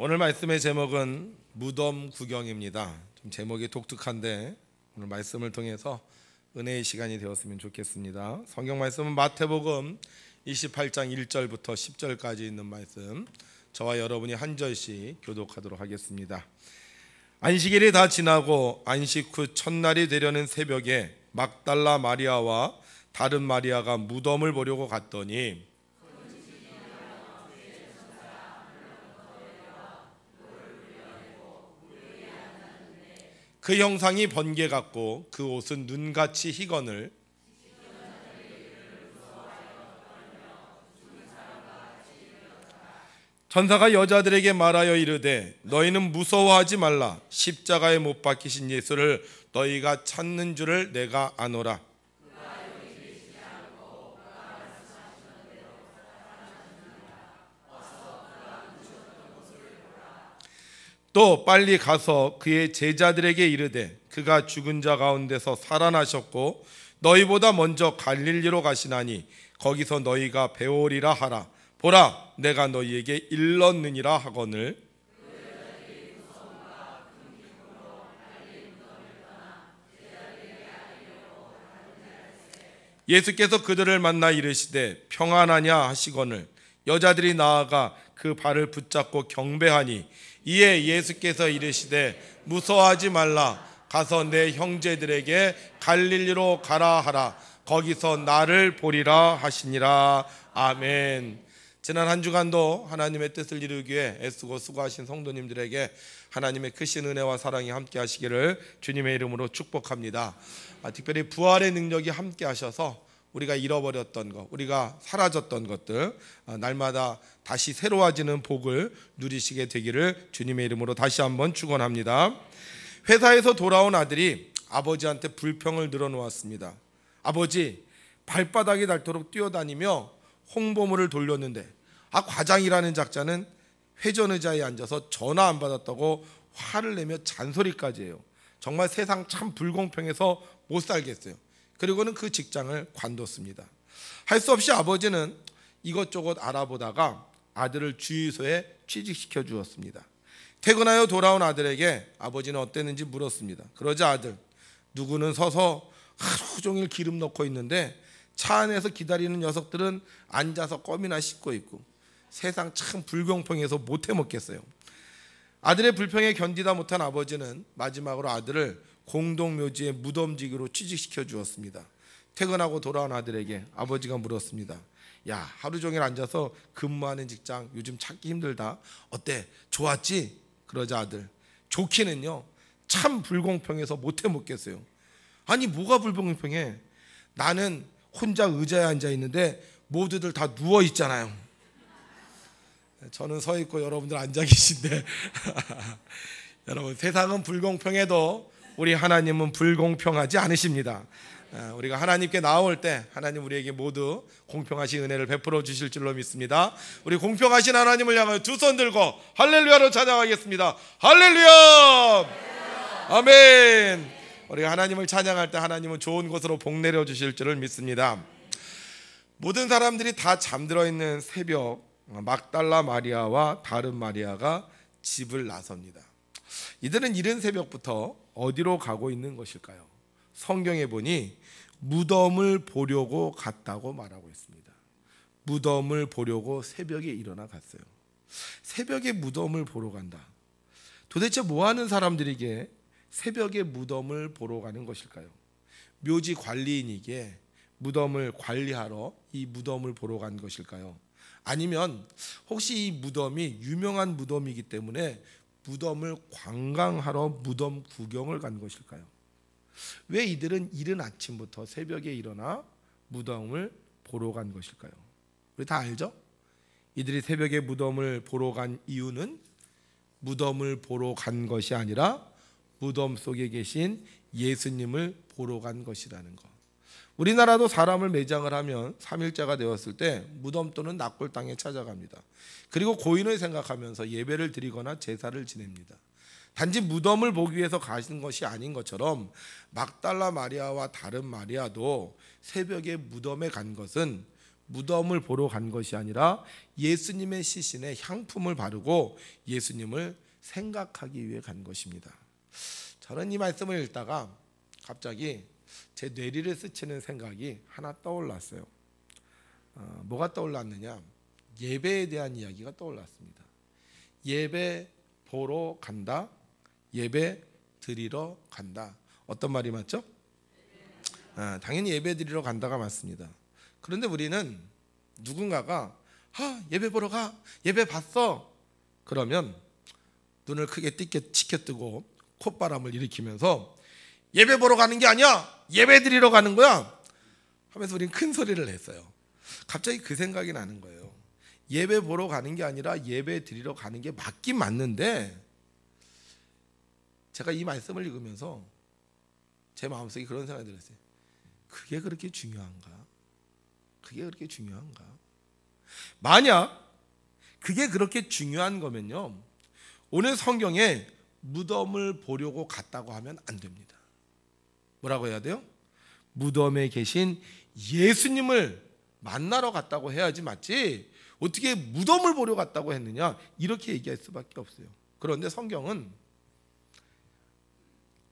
오늘 말씀의 제목은 무덤 구경입니다. 좀 제목이 독특한데 오늘 말씀을 통해서 은혜의 시간이 되었으면 좋겠습니다. 성경 말씀은 마태복음 28장 1절부터 10절까지 있는 말씀, 저와 여러분이 한 절씩 교독하도록 하겠습니다. 안식일이 다 지나고 안식 후 첫날이 되려는 새벽에 막달라 마리아와 다른 마리아가 무덤을 보려고 갔더니 그 형상이 번개 같고 그 옷은 눈같이 희건을 천사가 여자들에게 말하여 이르되 너희는 무서워하지 말라. 십자가에 못 박히신 예수를 너희가 찾는 줄을 내가 아노라. 또 빨리 가서 그의 제자들에게 이르되 그가 죽은 자 가운데서 살아나셨고 너희보다 먼저 갈릴리로 가시나니 거기서 너희가 배우리라 하라. 보라, 내가 너희에게 일렀느니라 하거늘. 예수께서 그들을 만나 이르시되 평안하냐 하시거늘 여자들이 나아가 그 발을 붙잡고 경배하니 이에 예수께서 이르시되 무서워하지 말라. 가서 내 형제들에게 갈릴리로 가라 하라. 거기서 나를 보리라 하시니라. 아멘. 지난 한 주간도 하나님의 뜻을 이루기 위해 애쓰고 수고하신 성도님들에게 하나님의 크신 은혜와 사랑이 함께 하시기를 주님의 이름으로 축복합니다. 특별히 부활의 능력이 함께 하셔서 우리가 잃어버렸던 것, 우리가 사라졌던 것들 날마다 다시 새로워지는 복을 누리시게 되기를 주님의 이름으로 다시 한번 축원합니다. 회사에서 돌아온 아들이 아버지한테 불평을 늘어놓았습니다. 아버지, 발바닥이 닳도록 뛰어다니며 홍보물을 돌렸는데 과장이라는 작자는 회전의자에 앉아서 전화 안 받았다고 화를 내며 잔소리까지 해요. 정말 세상 참 불공평해서 못 살겠어요. 그리고는 그 직장을 관뒀습니다. 할 수 없이 아버지는 이것저것 알아보다가 아들을 주유소에 취직시켜 주었습니다. 퇴근하여 돌아온 아들에게 아버지는 어땠는지 물었습니다. 그러자 아들, 누구는 서서 하루 종일 기름 넣고 있는데 차 안에서 기다리는 녀석들은 앉아서 껌이나 씹고 있고 세상 참 불공평해서 못 해먹겠어요. 아들의 불평에 견디다 못한 아버지는 마지막으로 아들을 공동묘지에 무덤지기로 취직시켜 주었습니다. 퇴근하고 돌아온 아들에게 아버지가 물었습니다. 야, 하루 종일 앉아서 근무하는 직장 요즘 찾기 힘들다. 어때? 좋았지? 그러자 아들, 좋기는요 참 불공평해서 못 해먹겠어요. 아니 뭐가 불공평해? 나는 혼자 의자에 앉아 있는데 모두들 다 누워 있잖아요. 저는 서 있고 여러분들 앉아 계신데 여러분, 세상은 불공평해도 우리 하나님은 불공평하지 않으십니다. 우리가 하나님께 나올 때 하나님 우리에게 모두 공평하신 은혜를 베풀어 주실 줄로 믿습니다. 우리 공평하신 하나님을 향하여 두 손 들고 할렐루야로 찬양하겠습니다. 할렐루야! 아멘. 우리가 하나님을 찬양할 때 하나님은 좋은 곳으로 복 내려 주실 줄을 믿습니다. 모든 사람들이 다 잠들어 있는 새벽, 막달라 마리아와 다른 마리아가 집을 나섭니다. 이들은 이른 새벽부터 어디로 가고 있는 것일까요? 성경에 보니 무덤을 보려고 갔다고 말하고 있습니다. 무덤을 보려고 새벽에 일어나 갔어요. 새벽에 무덤을 보러 간다. 도대체 뭐 하는 사람들에게 새벽에 무덤을 보러 가는 것일까요? 묘지 관리인에게 무덤을 관리하러 이 무덤을 보러 간 것일까요? 아니면 혹시 이 무덤이 유명한 무덤이기 때문에 무덤을 관광하러 무덤 구경을 간 것일까요? 왜 이들은 이른 아침부터 새벽에 일어나 무덤을 보러 간 것일까요? 우리 다 알죠? 이들이 새벽에 무덤을 보러 간 이유는 무덤을 보러 간 것이 아니라 무덤 속에 계신 예수님을 보러 간 것이라는 것. 우리나라도 사람을 매장을 하면 3일째가 되었을 때 무덤 또는 낙골당에 찾아갑니다. 그리고 고인을 생각하면서 예배를 드리거나 제사를 지냅니다. 단지 무덤을 보기 위해서 가신 것이 아닌 것처럼 막달라 마리아와 다른 마리아도 새벽에 무덤에 간 것은 무덤을 보러 간 것이 아니라 예수님의 시신에 향품을 바르고 예수님을 생각하기 위해 간 것입니다. 저는 이 말씀을 읽다가 갑자기 제 뇌리를 스치는 생각이 하나 떠올랐어요. 뭐가 떠올랐느냐? 예배에 대한 이야기가 떠올랐습니다. 예배 보러 간다, 예배 드리러 간다. 어떤 말이 맞죠? 당연히 예배 드리러 간다가 맞습니다. 그런데 우리는 누군가가 예배 보러 가, 예배 봤어, 그러면 눈을 크게 치켜뜨고 콧바람을 일으키면서 예배 보러 가는 게 아니야, 예배 드리러 가는 거야 하면서 우리는 큰 소리를 냈어요. 갑자기 그 생각이 나는 거예요. 예배 보러 가는 게 아니라 예배 드리러 가는 게 맞긴 맞는데, 제가 이 말씀을 읽으면서 제 마음속에 그런 생각이 들었어요. 그게 그렇게 중요한가? 그게 그렇게 중요한가? 만약 그게 그렇게 중요한 거면요, 오늘 성경에 무덤을 보려고 갔다고 하면 안 됩니다. 뭐라고 해야 돼요? 무덤에 계신 예수님을 만나러 갔다고 해야지 맞지, 어떻게 무덤을 보러 갔다고 했느냐, 이렇게 얘기할 수밖에 없어요. 그런데 성경은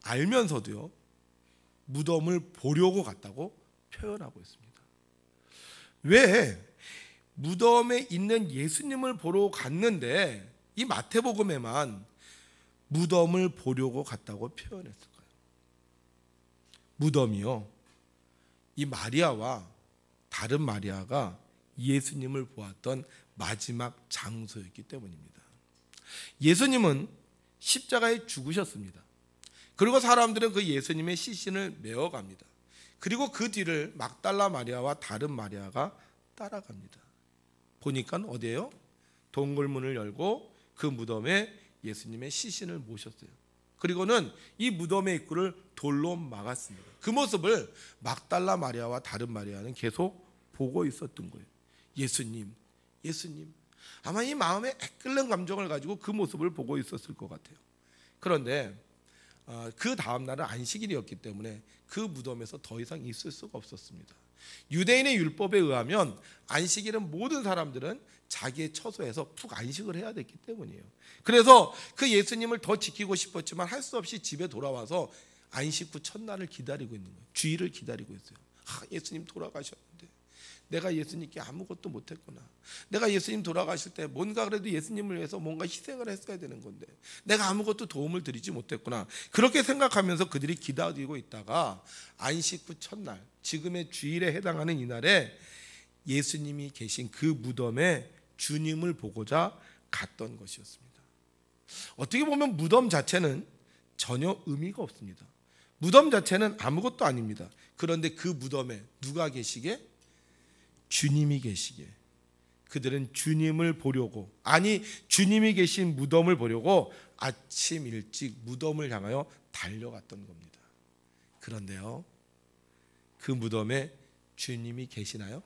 알면서도요, 무덤을 보려고 갔다고 표현하고 있습니다. 왜? 무덤에 있는 예수님을 보러 갔는데 이 마태복음에만 무덤을 보려고 갔다고 표현했을까요? 무덤이요, 이 마리아와 다른 마리아가 예수님을 보았던 마지막 장소였기 때문입니다. 예수님은 십자가에 죽으셨습니다. 그리고 사람들은 그 예수님의 시신을 메어갑니다. 그리고 그 뒤를 막달라 마리아와 다른 마리아가 따라갑니다. 보니까 어디예요? 동굴문을 열고 그 무덤에 예수님의 시신을 모셨어요. 그리고는 이 무덤의 입구를 돌로 막았습니다. 그 모습을 막달라 마리아와 다른 마리아는 계속 보고 있었던 거예요. 예수님, 예수님. 아마 이 마음에 애끓는 감정을 가지고 그 모습을 보고 있었을 것 같아요. 그런데 그 다음 날은 안식일이었기 때문에 그 무덤에서 더 이상 있을 수가 없었습니다. 유대인의 율법에 의하면 안식일은 모든 사람들은 자기의 처소에서 푹 안식을 해야 됐기 때문이에요. 그래서 그 예수님을 더 지키고 싶었지만 할 수 없이 집에 돌아와서 안식 후 첫날을 기다리고 있는 거예요. 주일을 기다리고 있어요. 예수님 돌아가셨는데 내가 예수님께 아무것도 못했구나. 내가 예수님 돌아가실 때 뭔가 그래도 예수님을 위해서 뭔가 희생을 했어야 되는 건데 내가 아무것도 도움을 드리지 못했구나. 그렇게 생각하면서 그들이 기다리고 있다가 안식 후 첫날, 지금의 주일에 해당하는 이날에 예수님이 계신 그 무덤에 주님을 보고자 갔던 것이었습니다. 어떻게 보면 무덤 자체는 전혀 의미가 없습니다. 무덤 자체는 아무것도 아닙니다. 그런데 그 무덤에 누가 계시게? 주님이 계시게. 그들은 주님을 보려고, 아니 주님이 계신 무덤을 보려고 아침 일찍 무덤을 향하여 달려갔던 겁니다. 그런데요, 그 무덤에 주님이 계시나요?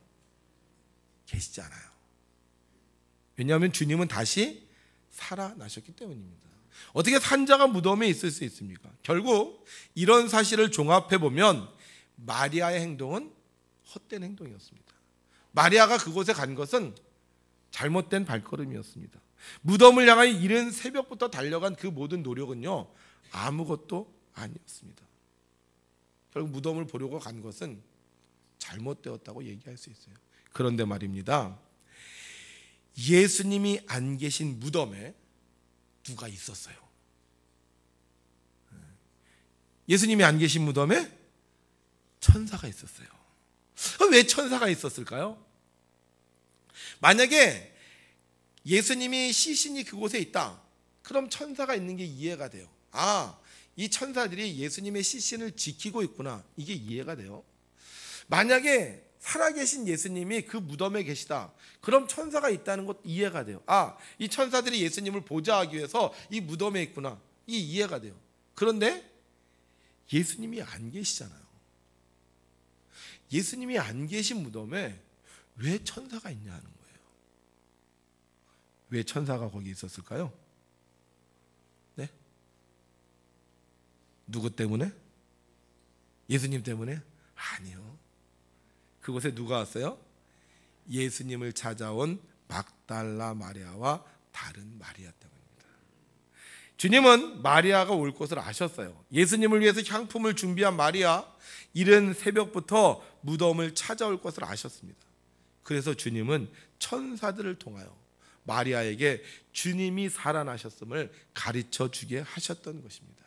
계시지 않아요. 왜냐하면 주님은 다시 살아나셨기 때문입니다. 어떻게 산자가 무덤에 있을 수 있습니까? 결국 이런 사실을 종합해 보면 마리아의 행동은 헛된 행동이었습니다. 마리아가 그곳에 간 것은 잘못된 발걸음이었습니다. 무덤을 향하여 이른 새벽부터 달려간 그 모든 노력은요, 아무것도 아니었습니다. 결국 무덤을 보려고 간 것은 잘못되었다고 얘기할 수 있어요. 그런데 말입니다, 예수님이 안 계신 무덤에 누가 있었어요? 예수님이 안 계신 무덤에 천사가 있었어요. 왜 천사가 있었을까요? 만약에 예수님이 시신이 그곳에 있다, 그럼 천사가 있는 게 이해가 돼요. 이 천사들이 예수님의 시신을 지키고 있구나, 이게 이해가 돼요. 만약에 살아계신 예수님이 그 무덤에 계시다, 그럼 천사가 있다는 것 이해가 돼요. 이 천사들이 예수님을 보좌하기 위해서 이 무덤에 있구나, 이게 이해가 돼요. 그런데 예수님이 안 계시잖아요. 예수님이 안 계신 무덤에 왜 천사가 있냐 하는 거예요. 왜 천사가 거기 있었을까요? 네? 누구 때문에? 예수님 때문에? 아니요. 그곳에 누가 왔어요? 예수님을 찾아온 막달라 마리아와 다른 마리아였다고 합니다. 주님은 마리아가 올 것을 아셨어요. 예수님을 위해서 향품을 준비한 마리아, 이른 새벽부터 무덤을 찾아올 것을 아셨습니다. 그래서 주님은 천사들을 통하여 마리아에게 주님이 살아나셨음을 가르쳐 주게 하셨던 것입니다.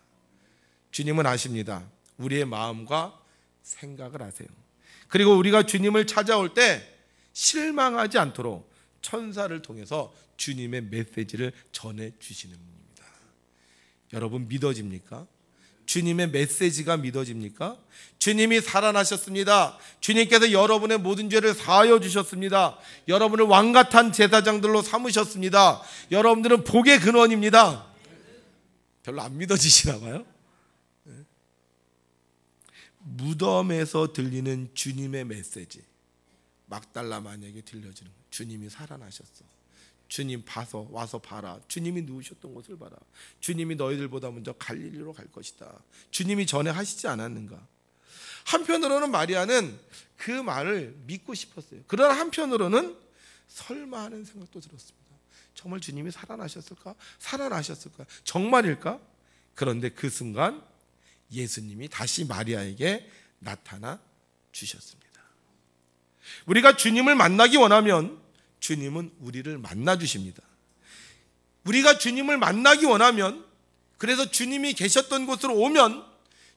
주님은 아십니다. 우리의 마음과 생각을 아세요. 그리고 우리가 주님을 찾아올 때 실망하지 않도록 천사를 통해서 주님의 메시지를 전해 주시는 분입니다. 여러분 믿어집니까? 주님의 메시지가 믿어집니까? 주님이 살아나셨습니다. 주님께서 여러분의 모든 죄를 사하여 주셨습니다. 여러분을 왕같은 제사장들로 삼으셨습니다. 여러분들은 복의 근원입니다. 별로 안 믿어지시나 봐요. 무덤에서 들리는 주님의 메시지, 막달라 마녀에게 들려주는 거예요. 주님이 살아나셨어. 주님 와서 봐라. 주님이 누우셨던 곳을 봐라. 주님이 너희들보다 먼저 갈릴리로 갈 것이다. 주님이 전에 하시지 않았는가? 한편으로는 마리아는 그 말을 믿고 싶었어요. 그러나 한편으로는 설마 하는 생각도 들었습니다. 정말 주님이 살아나셨을까? 살아나셨을까? 정말일까? 그런데 그 순간 예수님이 다시 마리아에게 나타나 주셨습니다. 우리가 주님을 만나기 원하면 주님은 우리를 만나 주십니다. 우리가 주님을 만나기 원하면, 그래서 주님이 계셨던 곳으로 오면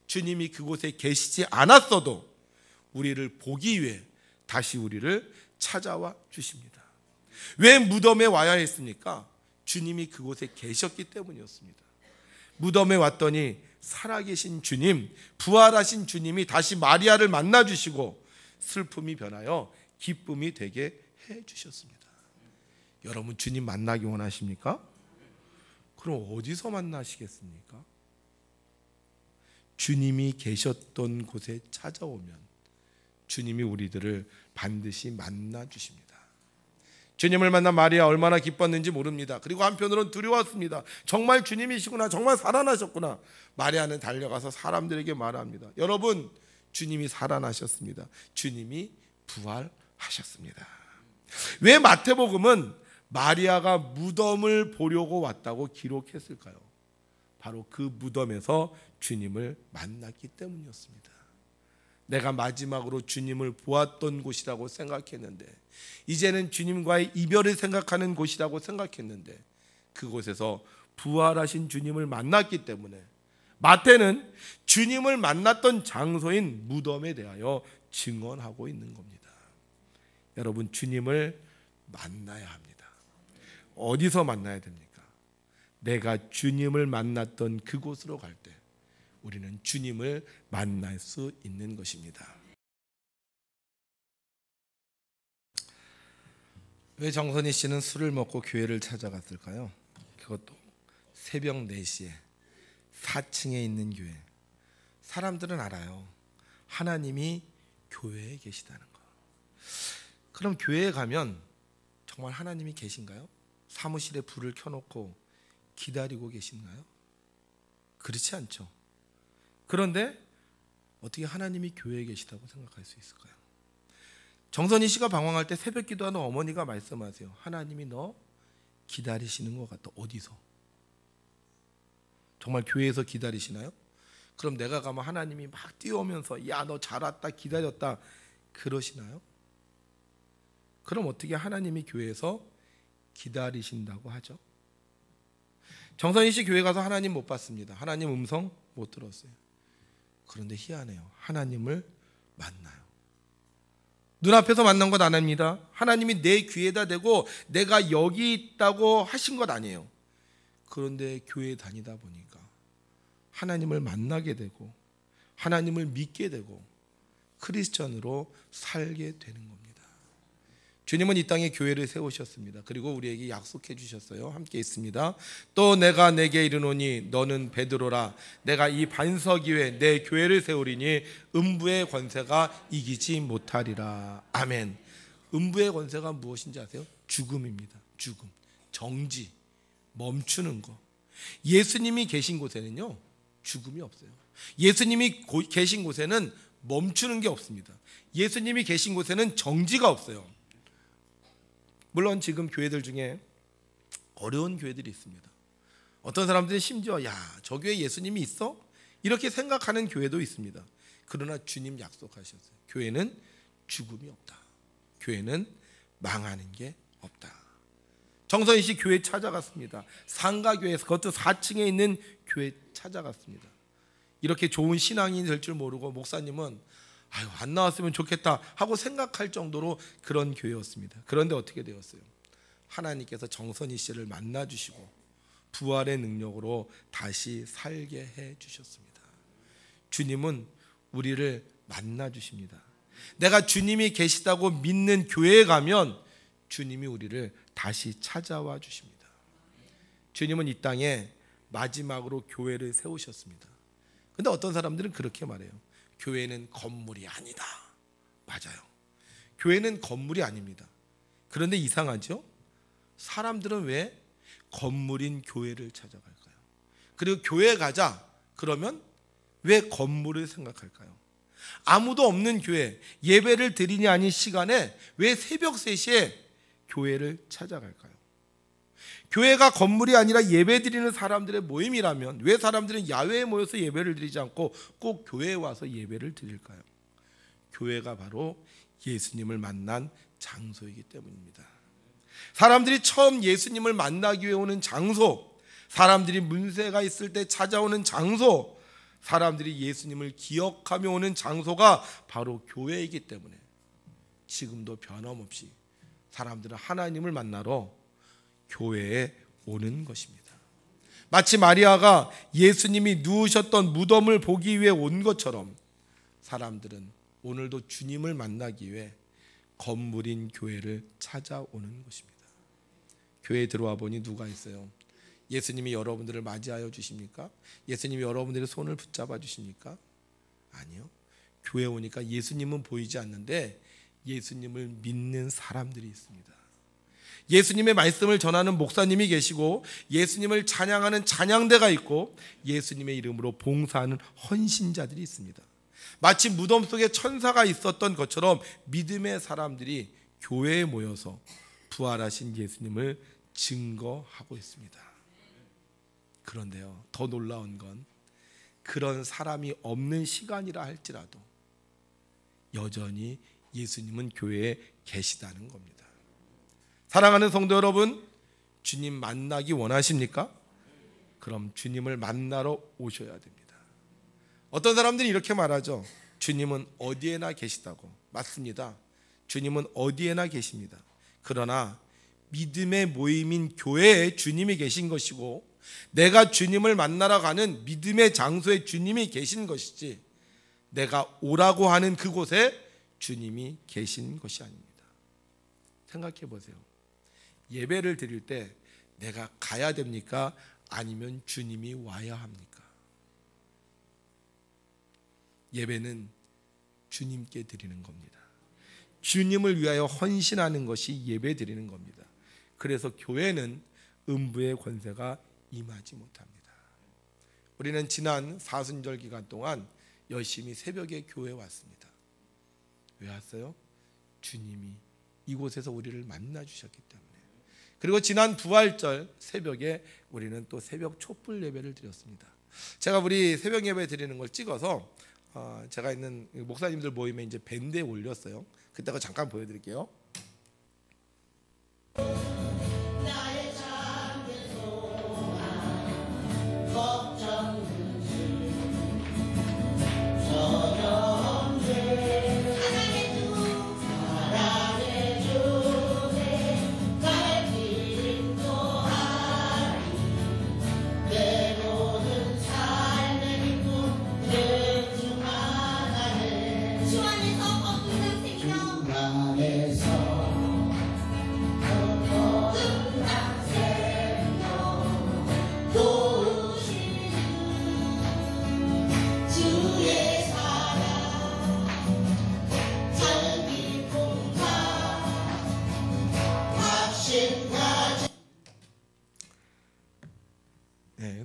주님이 그곳에 계시지 않았어도 우리를 보기 위해 다시 우리를 찾아와 주십니다. 왜 무덤에 와야 했습니까? 주님이 그곳에 계셨기 때문이었습니다. 무덤에 왔더니 살아계신 주님, 부활하신 주님이 다시 마리아를 만나 주시고 슬픔이 변하여 기쁨이 되게 해 주셨습니다. 여러분 주님 만나기 원하십니까? 그럼 어디서 만나시겠습니까? 주님이 계셨던 곳에 찾아오면 주님이 우리들을 반드시 만나 주십니다. 주님을 만난 마리아 얼마나 기뻤는지 모릅니다. 그리고 한편으로는 두려웠습니다. 정말 주님이시구나, 정말 살아나셨구나. 마리아는 달려가서 사람들에게 말합니다. 여러분, 주님이 살아나셨습니다. 주님이 부활하셨습니다. 왜 마태복음은 마리아가 무덤을 보려고 왔다고 기록했을까요? 바로 그 무덤에서 주님을 만났기 때문이었습니다. 내가 마지막으로 주님을 보았던 곳이라고 생각했는데, 이제는 주님과의 이별을 생각하는 곳이라고 생각했는데, 그곳에서 부활하신 주님을 만났기 때문에 마태는 주님을 만났던 장소인 무덤에 대하여 증언하고 있는 겁니다. 여러분, 주님을 만나야 합니다. 어디서 만나야 됩니까? 내가 주님을 만났던 그곳으로 갈 때 우리는 주님을 만날 수 있는 것입니다. 왜 정선희 씨는 술을 먹고 교회를 찾아갔을까요? 그것도 새벽 4시에 4층에 있는 교회. 사람들은 알아요. 하나님이 교회에 계시다는 거. 그럼 교회에 가면 정말 하나님이 계신가요? 사무실에 불을 켜놓고 기다리고 계신가요? 그렇지 않죠. 그런데 어떻게 하나님이 교회에 계시다고 생각할 수 있을까요? 정선희 씨가 방황할 때 새벽 기도하는 어머니가 말씀하세요. 하나님이 너 기다리시는 것 같다. 어디서? 정말 교회에서 기다리시나요? 그럼 내가 가면 하나님이 막 뛰어오면서 야, 너 잘 왔다, 기다렸다 그러시나요? 그럼 어떻게 하나님이 교회에서 기다리신다고 하죠? 정선희 씨 교회 가서 하나님 못 봤습니다. 하나님 음성 못 들었어요. 그런데 희한해요. 하나님을 만나요. 눈앞에서 만난 것 아닙니다. 하나님이 내 귀에다 대고 내가 여기 있다고 하신 것 아니에요. 그런데 교회에 다니다 보니까 하나님을 만나게 되고 하나님을 믿게 되고 크리스천으로 살게 되는 겁니다. 주님은 이 땅에 교회를 세우셨습니다. 그리고 우리에게 약속해 주셨어요. 함께 있습니다. 또 내가 내게 이르노니 너는 베드로라. 내가 이 반석 위에 내 교회를 세우리니 음부의 권세가 이기지 못하리라. 아멘. 음부의 권세가 무엇인지 아세요? 죽음입니다. 죽음, 정지, 멈추는 거. 예수님이 계신 곳에는요 죽음이 없어요. 예수님이 계신 곳에는 멈추는 게 없습니다. 예수님이 계신 곳에는 정지가 없어요. 물론 지금 교회들 중에 어려운 교회들이 있습니다. 어떤 사람들은 심지어 야, 저 교회 예수님이 있어? 이렇게 생각하는 교회도 있습니다. 그러나 주님 약속하셨어요. 교회는 죽음이 없다. 교회는 망하는 게 없다. 정선희 씨 교회 찾아갔습니다. 상가교회에서, 그것도 4층에 있는 교회 찾아갔습니다. 이렇게 좋은 신앙인이 될 줄 모르고 목사님은 아유, 안 나왔으면 좋겠다 하고 생각할 정도로 그런 교회였습니다. 그런데 어떻게 되었어요? 하나님께서 정선희 씨를 만나주시고 부활의 능력으로 다시 살게 해주셨습니다. 주님은 우리를 만나주십니다. 내가 주님이 계시다고 믿는 교회에 가면 주님이 우리를 다시 찾아와 주십니다. 주님은 이 땅에 마지막으로 교회를 세우셨습니다. 근데 어떤 사람들은 그렇게 말해요. 교회는 건물이 아니다. 맞아요. 교회는 건물이 아닙니다. 그런데 이상하죠? 사람들은 왜 건물인 교회를 찾아갈까요? 그리고 교회 가자 그러면 왜 건물을 생각할까요? 아무도 없는 교회, 예배를 드리니 아닌 시간에 왜 새벽 3시에 교회를 찾아갈까요? 교회가 건물이 아니라 예배 드리는 사람들의 모임이라면 왜 사람들은 야외에 모여서 예배를 드리지 않고 꼭 교회에 와서 예배를 드릴까요? 교회가 바로 예수님을 만난 장소이기 때문입니다. 사람들이 처음 예수님을 만나기 위해 오는 장소, 사람들이 문제가 있을 때 찾아오는 장소, 사람들이 예수님을 기억하며 오는 장소가 바로 교회이기 때문에 지금도 변함없이 사람들은 하나님을 만나러 교회에 오는 것입니다. 마치 마리아가 예수님이 누우셨던 무덤을 보기 위해 온 것처럼 사람들은 오늘도 주님을 만나기 위해 건물인 교회를 찾아오는 것입니다. 교회에 들어와 보니 누가 있어요? 예수님이 여러분들을 맞이하여 주십니까? 예수님이 여러분들의 손을 붙잡아 주십니까? 아니요. 교회 오니까 예수님은 보이지 않는데 예수님을 믿는 사람들이 있습니다. 예수님의 말씀을 전하는 목사님이 계시고 예수님을 찬양하는 찬양대가 있고 예수님의 이름으로 봉사하는 헌신자들이 있습니다. 마치 무덤 속에 천사가 있었던 것처럼 믿음의 사람들이 교회에 모여서 부활하신 예수님을 증거하고 있습니다. 그런데요, 더 놀라운 건 그런 사람이 없는 시간이라 할지라도 여전히 예수님은 교회에 계시다는 겁니다. 사랑하는 성도 여러분, 주님 만나기 원하십니까? 그럼 주님을 만나러 오셔야 됩니다. 어떤 사람들이 이렇게 말하죠. 주님은 어디에나 계시다고. 맞습니다. 주님은 어디에나 계십니다. 그러나 믿음의 모임인 교회에 주님이 계신 것이고 내가 주님을 만나러 가는 믿음의 장소에 주님이 계신 것이지 내가 오라고 하는 그곳에 주님이 계신 것이 아닙니다. 생각해 보세요. 예배를 드릴 때 내가 가야 됩니까? 아니면 주님이 와야 합니까? 예배는 주님께 드리는 겁니다. 주님을 위하여 헌신하는 것이 예배 드리는 겁니다. 그래서 교회는 음부의 권세가 임하지 못합니다. 우리는 지난 사순절 기간 동안 열심히 새벽에 교회에 왔습니다. 왜 왔어요? 주님이 이곳에서 우리를 만나 주셨기 때문에. 그리고 지난 부활절 새벽에 우리는 또 새벽 촛불 예배를 드렸습니다. 제가 우리 새벽 예배 드리는 걸 찍어서 제가 있는 목사님들 모임에 이제 밴드에 올렸어요. 그때가 잠깐 보여드릴게요.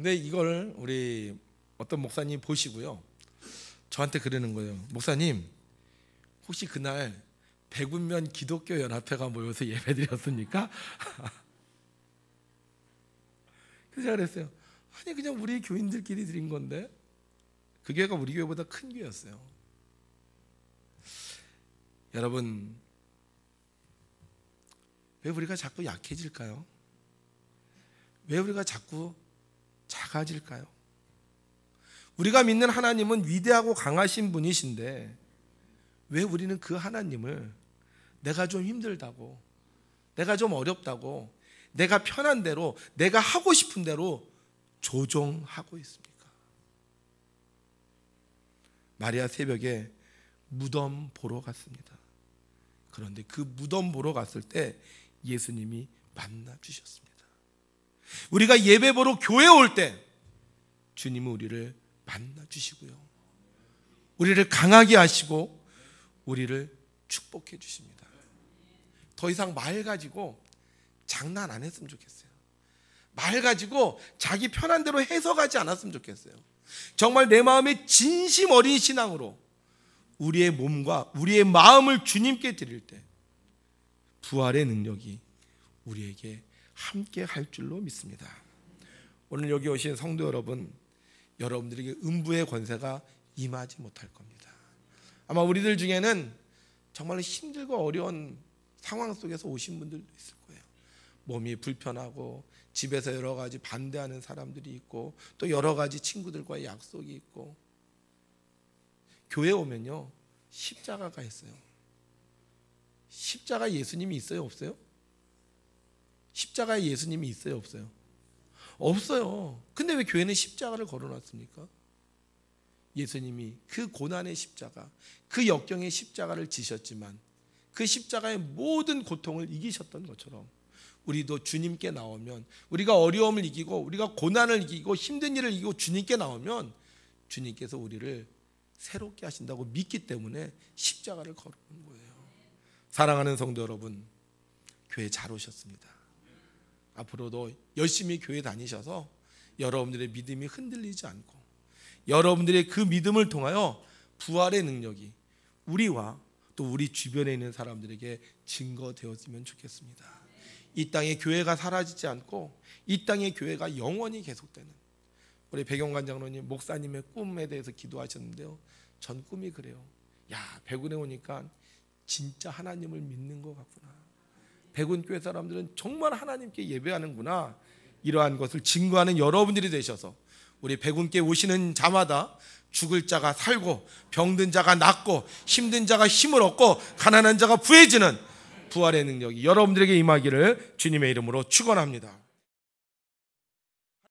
근데 이걸 우리 어떤 목사님 보시고요 저한테 그러는 거예요. 목사님, 혹시 그날 백운면 기독교 연합회가 모여서 예배드렸습니까? 그래서 제가 그랬어요. 아니 그냥 우리 교인들끼리 드린 건데 그 교회가 우리 교회보다 큰 교회였어요. 여러분, 왜 우리가 자꾸 약해질까요? 왜 우리가 자꾸 작아질까요? 우리가 믿는 하나님은 위대하고 강하신 분이신데 왜 우리는 그 하나님을 내가 좀 힘들다고, 내가 좀 어렵다고, 내가 편한 대로, 내가 하고 싶은 대로 조종하고 있습니까? 마리아 새벽에 무덤 보러 갔습니다. 그런데 그 무덤 보러 갔을 때 예수님이 만나 주셨습니다. 우리가 예배 보러 교회 올 때 주님은 우리를 만나 주시고요, 우리를 강하게 하시고 우리를 축복해 주십니다. 더 이상 말 가지고 장난 안 했으면 좋겠어요. 말 가지고 자기 편한 대로 해석하지 않았으면 좋겠어요. 정말 내 마음에 진심 어린 신앙으로 우리의 몸과 우리의 마음을 주님께 드릴 때 부활의 능력이 우리에게 함께 할 줄로 믿습니다. 오늘 여기 오신 성도 여러분, 여러분들에게 음부의 권세가 임하지 못할 겁니다. 아마 우리들 중에는 정말 힘들고 어려운 상황 속에서 오신 분들도 있을 거예요. 몸이 불편하고 집에서 여러 가지 반대하는 사람들이 있고 또 여러 가지 친구들과의 약속이 있고, 교회 오면요 십자가가 있어요. 십자가 예수님이 있어요, 없어요? 십자가에 예수님이 있어요, 없어요? 없어요. 근데 왜 교회는 십자가를 걸어놨습니까? 예수님이 그 고난의 십자가, 그 역경의 십자가를 지셨지만 그 십자가의 모든 고통을 이기셨던 것처럼 우리도 주님께 나오면, 우리가 어려움을 이기고 우리가 고난을 이기고 힘든 일을 이기고 주님께 나오면 주님께서 우리를 새롭게 하신다고 믿기 때문에 십자가를 걸어놓은 거예요. 사랑하는 성도 여러분, 교회 잘 오셨습니다. 앞으로도 열심히 교회 다니셔서 여러분들의 믿음이 흔들리지 않고 여러분들의 그 믿음을 통하여 부활의 능력이 우리와 또 우리 주변에 있는 사람들에게 증거되었으면 좋겠습니다. 이 땅에 교회가 사라지지 않고 이 땅에 교회가 영원히 계속되는, 우리 백영관 장로님 목사님의 꿈에 대해서 기도하셨는데요, 전 꿈이 그래요. 야, 백운에 오니까 진짜 하나님을 믿는 것 같구나, 백운교회 사람들은 정말 하나님께 예배하는구나, 이러한 것을 증거하는 여러분들이 되셔서 우리 백운교회 오시는 자마다 죽을 자가 살고 병든 자가 낫고 힘든 자가 힘을 얻고 가난한 자가 부해지는 부활의 능력이 여러분들에게 임하기를 주님의 이름으로 축원합니다.